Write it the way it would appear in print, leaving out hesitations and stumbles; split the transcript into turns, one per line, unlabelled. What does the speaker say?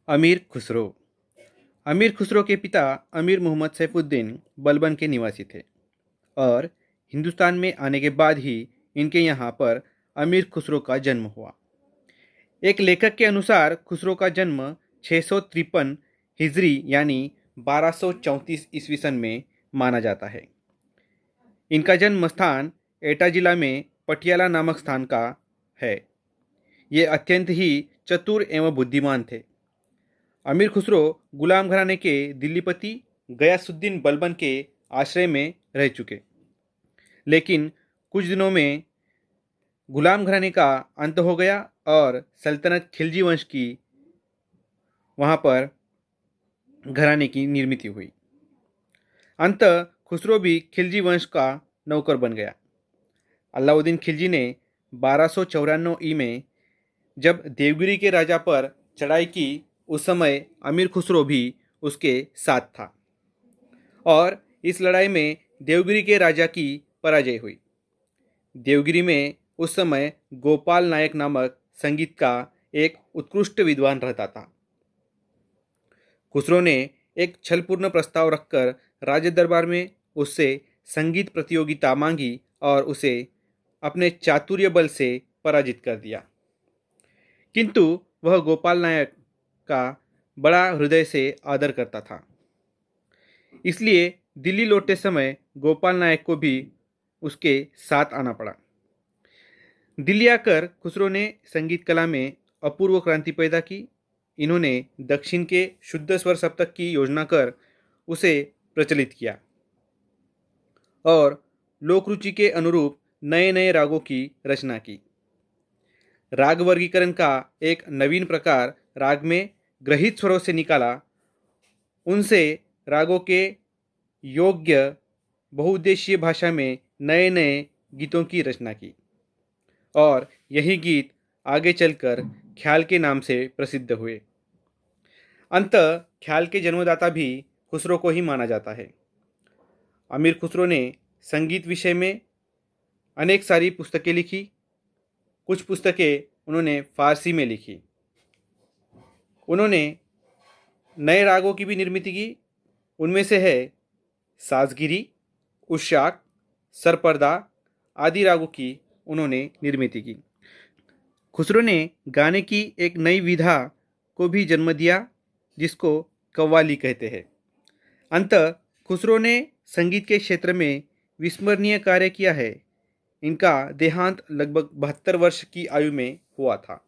अमीर खुसरो। अमीर खुसरो के पिता अमीर मोहम्मद सैफुद्दीन बलबन के निवासी थे और हिंदुस्तान में आने के बाद ही इनके यहाँ पर अमीर खुसरो का जन्म हुआ। एक लेखक के अनुसार खुसरो का जन्म 653 हिजरी यानी 1234 ईस्वी सन में माना जाता है। इनका जन्म स्थान एटा जिला में पटियाला नामक स्थान का है। ये अत्यंत ही चतुर एवं बुद्धिमान थे। अमीर खुसरो गुलाम घराने के दिल्लीपति गयासुद्दीन बलबन के आश्रय में रह चुके, लेकिन कुछ दिनों में गुलाम घराने का अंत हो गया और सल्तनत खिलजी वंश की वहाँ पर घराने की निर्मित हुई। अंत खुसरो भी खिलजी वंश का नौकर बन गया। अलाउद्दीन खिलजी ने 1294 ई में जब देवगिरी के राजा पर चढ़ाई की, उस समय अमीर खुसरो भी उसके साथ था और इस लड़ाई में देवगिरी के राजा की पराजय हुई। देवगिरी में उस समय गोपाल नायक नामक संगीत का एक उत्कृष्ट विद्वान रहता था। खुसरो ने एक छलपूर्ण प्रस्ताव रखकर राज दरबार में उससे संगीत प्रतियोगिता मांगी और उसे अपने चातुर्य बल से पराजित कर दिया। किंतु वह गोपाल नायक का बड़ा हृदय से आदर करता था, इसलिए दिल्ली लौटते समय गोपाल नायक को भी उसके साथ आना पड़ा। दिल्ली आकर खुसरो ने संगीत कला में अपूर्व क्रांति पैदा की। इन्होंने दक्षिण के शुद्ध स्वर सप्तक की योजना कर उसे प्रचलित किया और लोक रुचि के अनुरूप नए नए रागों की रचना की। राग वर्गीकरण का एक नवीन प्रकार राग में ग्रहित स्वरों से निकाला। उनसे रागों के योग्य बहुउद्देशीय भाषा में नए नए गीतों की रचना की और यही गीत आगे चलकर ख्याल के नाम से प्रसिद्ध हुए। अंत ख्याल के जन्मदाता भी खुसरो को ही माना जाता है। अमीर खुसरो ने संगीत विषय में अनेक सारी पुस्तकें लिखी। कुछ पुस्तकें उन्होंने फारसी में लिखी। उन्होंने नए रागों की भी निर्मित की। उनमें से है साजगिरी, उशाक, सरपर्दा आदि रागों की उन्होंने निर्मित की। खुसरो ने गाने की एक नई विधा को भी जन्म दिया, जिसको कव्वाली कहते हैं। अंत खुसरो ने संगीत के क्षेत्र में विस्मरणीय कार्य किया है। इनका देहांत लगभग 72 वर्ष की आयु में हुआ था।